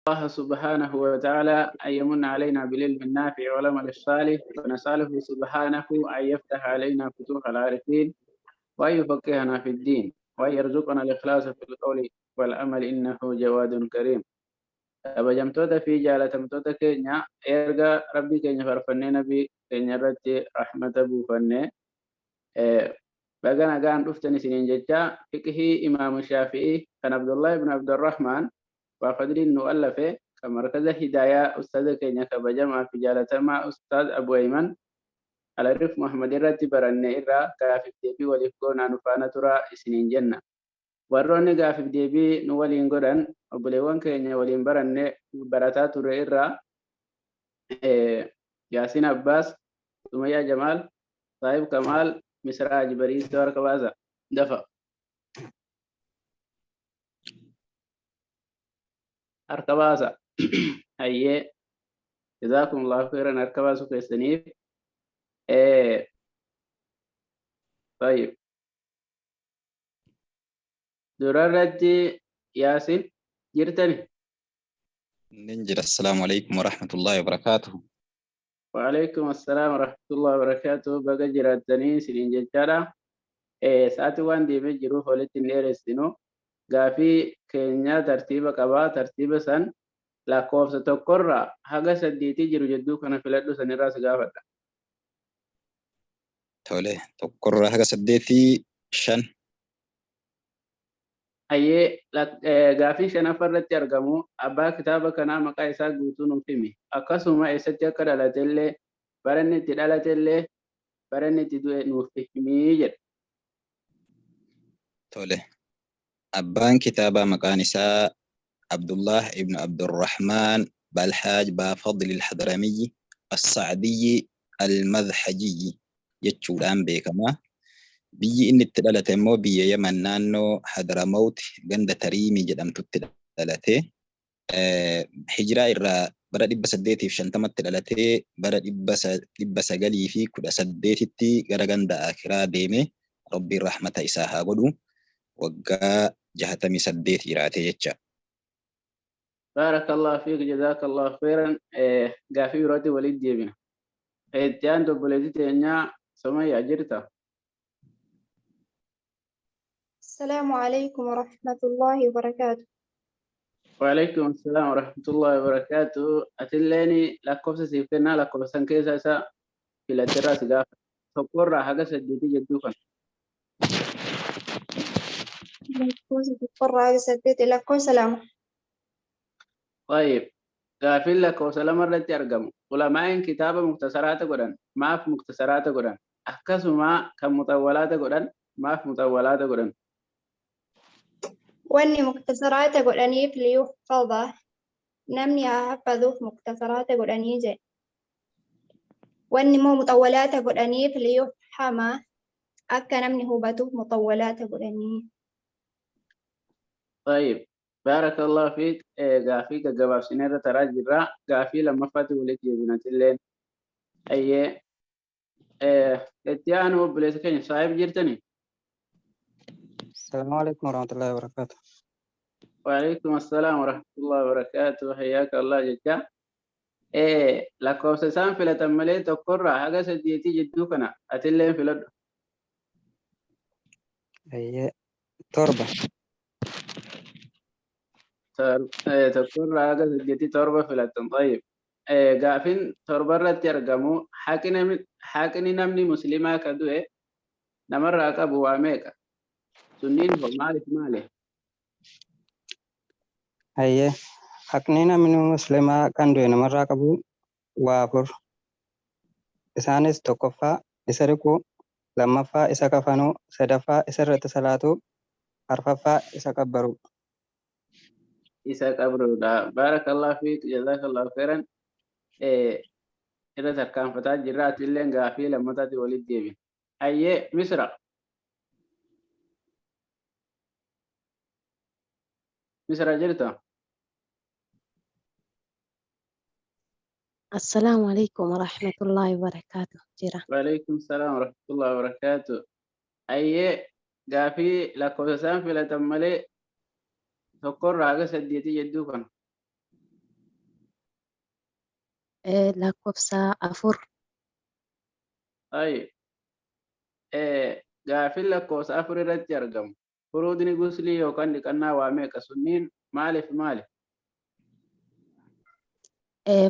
الله سبحانه وتعالى أن يمن علينا بالعلم النافع والعمل الصالح، ونسأله سبحانه أن يفتح علينا فتوح العارفين، وأن يفقهنا في الدين، وأن يرزقنا الإخلاص في القول والعمل، إنه جواد كريم. kabajamtoota fi jaalatamtoota keenya erga rabbii keenya farfannee nabii keenya irratti rahmata buufannee baga nagaan dhuftan isiniin jecha fiqhii imaamu shaafi'ii kan Abdullah ibn Abdurrahman waa fadliin nu allafe kan markaza hidayaa ustaaza keenya kabajamaa fi jaalatamaa ustaaz Abu Ayman Alarif Muhammad irratti barannee irraa gaaffii deebii waliif goonaa nu faana turaa isiniin jenna. warroonni gaaffii deebii nu waliin godhan obboleewwan keenya waliin baranne barataa ture irraa Yaasin Abbaas, Sumayyaa Jamaal, Saahib Kamaal, Misraaj Bariis harka baasa dafa harka baasa hayyee jazakumullahu khairan harka baasu keessaniif طيب durarratti Yaasin jirtani ننجل. السلام عليكم ورحمة الله وبركاته. وعليكم السلام ورحمة الله وبركاته. بقى جراتني سنين جتارا ساعتي وان دي بجروف ولتن ليرستنو غافي كينيا ترتيب قبا ترتيب سن لا كوفس تقرر حاجة سديتي جرو جدو كان فلدو سن راس غافتا تولي تقرر حاجة سديتي شن ayyee gaaffii shanaffarratti argamu abbaa kitaaba kanaa maqaa isaa guutuu nuuf himi akkasuma eessatti akka dhalatellee baranni itti dhalatellee baranni itti du'e nuuf himii jedha. تولي أبان كتابة مقان إساء عبد الله ابن عبد الرحمن بالحاج بافضل الحضرمي السعدي المذحجي يتشولان بيكما biyyi inni itti dhalate immoo biyya Yaman naannoo Hadramaut ganda Tariimii jedhamtu itti dhalate. Hijiraa irraa bara 850tti dhalatee bara 918tti gara ganda Akiraa deeme. Rabbiin rahmata isaa haa godhu. Waggaa 68 jiraate jecha. Baarakallahu fiik jazaakallahu khairan. Gaaffii birootti walitti deebina. Ittiyaan obboleettii teenyaa Sumayyaa jirta. السلام عليكم ورحمة الله وبركاته. وعليكم السلام ورحمة الله وبركاته. أتلاني لكوفس سيفنا لكوفسان كيسا سا في الاتراس غافة تقرر حاجة سديتي جدوكا سلام. طيب غافل لك وسلام الرتي أرقم علماء كتاب مختصرات قرآن ما في مختصرات قرآن أكسما كمطولات قرآن ما في مطولات قرآن واني مختصرات قرآنية ليحفظ نمني أحفظه مختصرات قرآنية واني مو مطولات قرآنية ليفهم أكا نمني هبته مطولات قرآنية. طيب بارك الله فيك. غافيك جواب سنيرة تراجع غافي لما فاتوا ولك يبنات الليل أيه اتيانو بلسكين صاحب جرتني. السلام عليكم ورحمة الله وبركاته. وعليكم السلام ورحمة الله وبركاته. حياك الله جدا. لكم سسان في لتملي تقرر حاجة سديتي جدوكنا أتلين في لد. هي تربة. تقرر حاجة سديتي تربة في لتن. طيب غافين تربة رتيرجمو حاكني نمني مسلمة كدوه نمر راكب واميكا سنين هو مالك هي حقنينا من مسلمة كان دوين مرة كبو وافر إسانس تكفى إسرقو لما فا إسكفانو سدفا إسرت صلاتو أرففا إسكبرو إسكبرو. بارك الله فيك جزاك الله خيرا. إذا كان فتاة جرات اللين غافي لما تاتي ولد ديبي أيه مصر جرتا. السلام عليكم ورحمة الله وبركاته. جرا. وعليكم السلام ورحمة الله وبركاته. أيه غافي لكوسان في لتملي تقر راجع سديتي جدوكن lakkoofsa 4. طيب gaafin lakkoofsa 4 irratti argamu furuudni guslii yookaan dhiqannaa waa meeqa sunniin maaliif maali?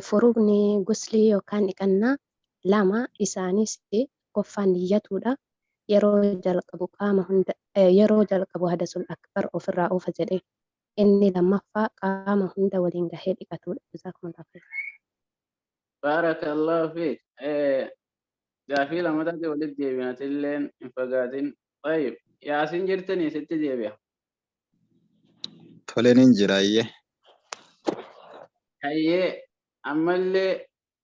Furuudni guslii yookaan dhiqannaa 2 isaanis tokkoffaan niyyatuudha. Yeroo jalqabu hadasul akbar ofirraa oofa jedhee inni lammaffaa qaama hunda waliin gahee dhiqatuudha. Jazaakumullahu khairan. Baarakallahu fiik. Gaafii lamataatti walitti deebi'atilleen hin fagaatin. Tayyib Yaasiin jirtanii sitti deebi'a. Toleen hin jiraayyee. Hayyee ammallee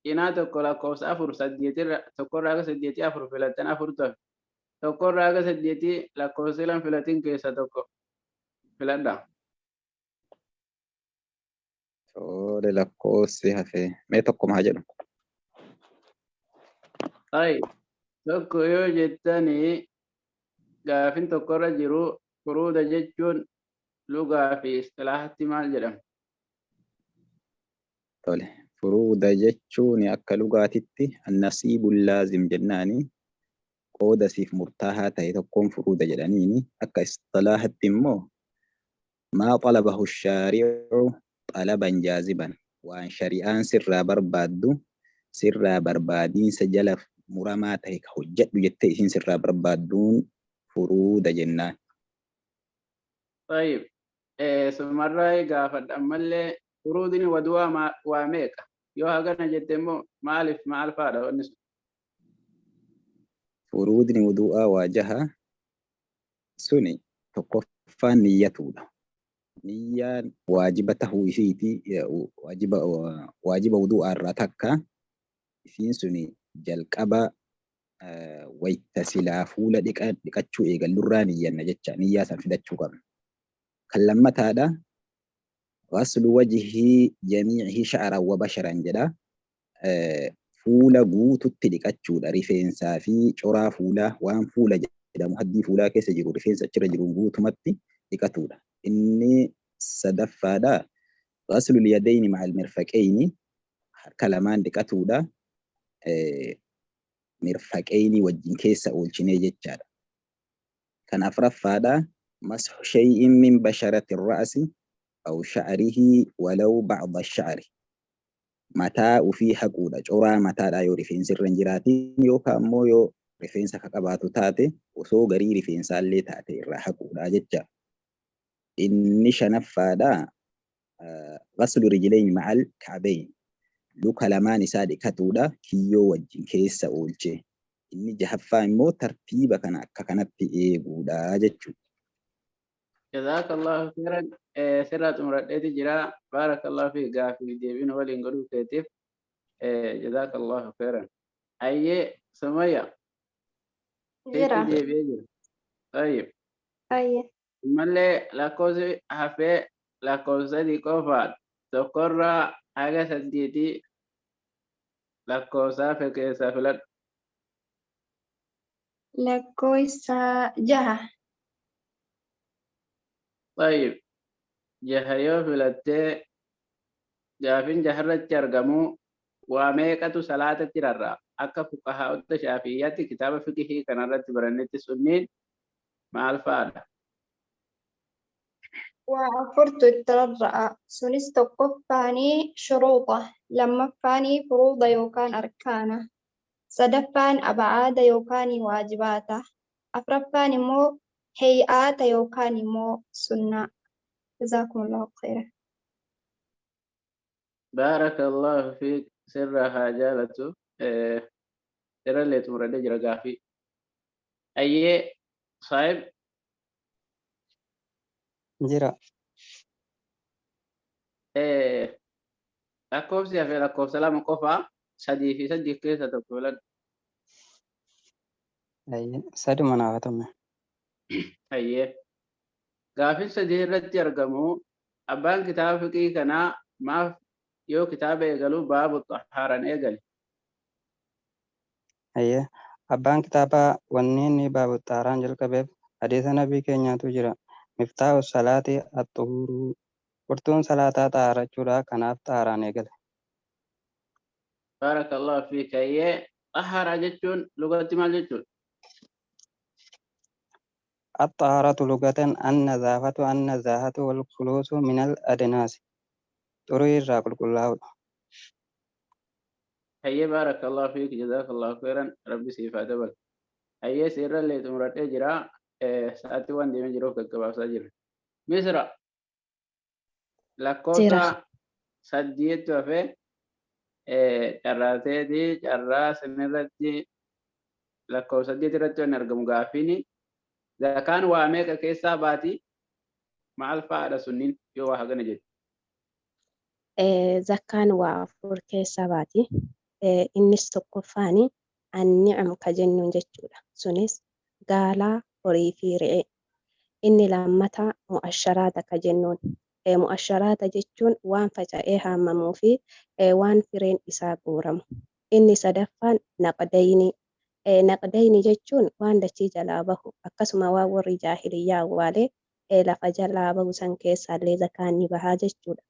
cinaa tokko lakkoofsa 4 8 tokkorraa aga 8 4 filattan 4 ta'e. Tokkorraa aga 8 lakkoofsa 2 filatin keessa tokko filadha. Tole lakkoofsi hafee mee tokko maa jedhu. Tayyib tokko yoo jettanii gaafin tokkorra jiru furuuda jechuun lugaa fi istilaahatti maal jedhama? Tole furuuda jechuun akka lugaatitti annasiibul laazim jennaani qooda siif murtaahaa ta'e tokkoon furuuda jedhaniini akka istilaahatti immoo maa talabahu shaari'u talaban jaaziban waan shari'aan sirraa barbaaddu sirraa barbaadiinsa jala muramaa ta'e ka hojjedhu jettee isin sirraa barbaadduun furuuda jennaan. Tayyib sumarraa gaafadha ammallee furuudni wadu'aa waa meeqa? Yoo hagana jette immoo maaliif maal fa'aadha wanni sun? Furuudni wudu'aa waa jaha suni tokkoffaan niyyatuudha. Niyyaan waajiba tahuu isiiti waajiba wudu'aa irraa takka isiin suni jalqaba wayta silaa fuula dhiqachuu eegallurraa niyyanna jecha niyyaa san fidachuu qabna. Kan lammataadha ghaslu wajhii jamiihi sha'ran wa basharan jedha. Fuula guututti dhiqachuudha rifeensaa fi coraa fuulaa waan fuula jedhamu haddii fuulaa keessa jiru rifeensa achirra jiru guutumatti dhiqatuudha. Inni sadaffaadha ghaslu liyadayni ma'al mirfaqayni harka lamaan dhiqatuudha. Mirfaqayni wajjin keessa oolchinee jechaadha. Kan afraffaadha masxu shay'in min basharati ra'si aw sha'rihi walaw ba'da ash-sha'ri. Mataa ufii haquudha. Coraa mataadhaa yoo rifeensi irra hin jiraatin yookaan immoo yoo rifeensa ka qabaatu taate osoo garii rifeensaallee taate irraa haquudha jecha. Inni shanaffaadha ghaslu rijlayni ma'al ka'bayn. Luka lamaan isaa dhiqatuudha kiyyoo wajjin keessa oolchee. Inni jahaffaa immoo tartiiba kana akka kanatti eeguudha jechuudha. Jazaakallahu khairan. Sirraa xumuradheeti jira. Baarakallahu fi gaafii deebiin waliin godhuu keetiif jazaakallahu khairan. Hayyee Sumayya. Jira. Sitti deebi'ee jira. Tayyib. Hayyee. Ammallee lakkoofsi hafee lakkoofsa sadii qofaadha. Tokkorraa haga 8 lakkoofsa hafe keessaa filadhu. Lakkoofsa 6. Tayyib. Jaha yoo filattee gaafin jaharratti argamu waa meeqatu salaatatti rarra'a? Akka fuqahaa'ota Shaafiyyaatti kitaaba fiqhii kanarratti barannetti sunniin maal fa'aadha? Waa 4tu itti rarra'a. Sunis tokkoffaanii shuruuxa, lammaffaanii furuuda yookaan arkaana, sadaffaan abacaada yookaan waajibaata, afraffaan immoo hay'aata yookaan immoo sunnaa. Jazaakumullahu khairan. Baarakallahu fiik. Sirraa haa jaalatu. Sirrallee xumuradhee jira gaafii. Hayyee Saayib. Jira. Lakkoofsi hafee lakkoofsa 2 qofaa 3 fi 8 keessa tokko filadhu. Hayyee saduma naaf hatame. Hayyee. Gaafin 3 irratti argamu abbaan kitaaba fiqhii kanaa maaf yoo kitaaba eegalu baabu xahaaran eegale? Hayyee abbaan kitaabaa wanni inni baabu xaaraan jalqabeef hadiisa nabii keenyaatu jira. Miftaahu salaati at-xuhuuruu. Furtuun salaataa xaarachuudha kanaaf xaaraan eegale. بارك الله فيك. هي طهر جتون لغة ما جتون. الطهارة لغة النزاهة والخلوص من الأدناس طريق الراقل كله. هي بارك الله فيك جزاك الله خيرا ربي سيفا دبل. هي سيرا اللي تمرت إجراء ساعتي وان دي مجروك الكباب سجل مصر Jira. لكوسا سجيت وفي carraatee di carraa sanirratti lakkoofsa 8 irratti waan argamu gaaffiin zakaan waa meeqa keessaa baati maal fa'aadha sunniin yoo waa hagana jedhu. Zakkaan waa afur keessaa baati. Innis tokkoffaani anni'am ka jennuun jechuudha. Sunis gaalaa, horii fi re'ee. Inni lammataa mu'asharaata ka jennuun. Mu'asharaata jechuun waan faca'ee haamamuu fi waan fireen isaa guuramu. Inni sadaffaan naqdayni. Naqdayni jechuun waan dachii jalaa bahu akkasuma waan warri jaahiliyyaa awwaalee lafa jalaa bahu san keessaallee zakaan ni bahaa jechuudha.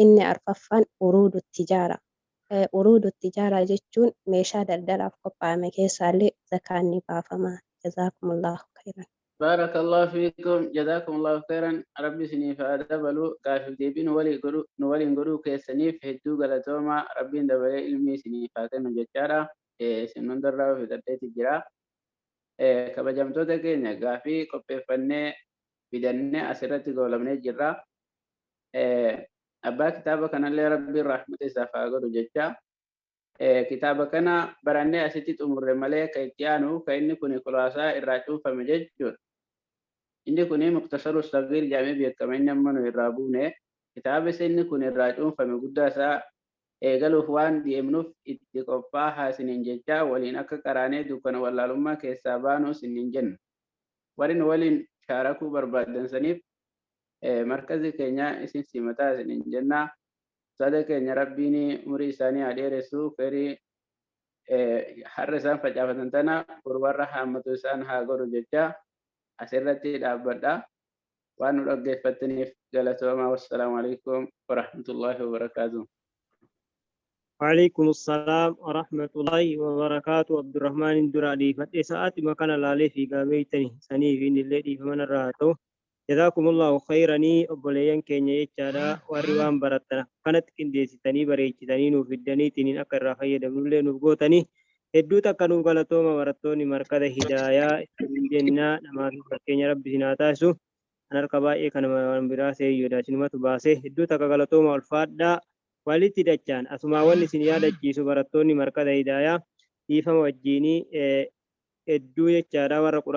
Inni arfaffaan uruudu tijaara. Uruudu tijaaraa jechuun meeshaa daldalaaf qophaa'ame keessaallee zakaan ni baafama. Jazaakumullahu khairan. بارك الله فيكم جزاكم الله خيرا ربي سنيف أدبلو كافي ديبين نولي نقولو كيسنيف هدو غلطوما ربي دبلي علمي سنيف أكن جتارا سنون درّا في درديت الجرا كبجمتو تكينيا كافي كوبي فنّي بدنّي أسرتي قولمني جرا أبا كتابة كان اللي ربي الرحمة سافا قولو جتا كتابة كان براني أسيتي أمور ملك كيتيانو كأني كوني خلاصة الراجو فمجد إني كوني مختصر الصغير جامع بيكمن من الرابونه كتاب سن كوني الراجو فمجد سا قالوا فوان دي منوف اتقفا حسنين جتا ولين أكا كراني دوكنا ولا لما كيسابانو سنين جن ولين شاركوا بربادن سنيف مركز كينيا اسم سيمتا سنين جنة صدق كينيا ربيني مري ساني عليه رسول فري حرسان فجافتن تنا ورورا حامتو سان هاغورو جتا أسرتي دابدا وأن رجفتني في جلسة والسلام عليكم ورحمة الله وبركاته. وعليكم السلام ورحمة الله وبركاته. عبد الرحمن الدرادي فتساعات مكان لالي في قابيتني سني في الذي فمن الراتو جزاكم الله خيرني أبوليان كينيا يجارا وروان برتنا كانت كنديسي تني بريتي تني نوفدني تنين أكر رخية دمولي نوغوتني هدو تكنو غلطوما ورطوني مركز هدايا جنة نما كينيا ربي سناتاسو أنا الكبائي كان براسي يداشنما تباسي هدو تكغلطوما الفادة walitti dachaan asuma wanni isin yaadachiisu barattoonni markada hidaaya dhiifama wajjiinii hedduu jechaadha warra quraana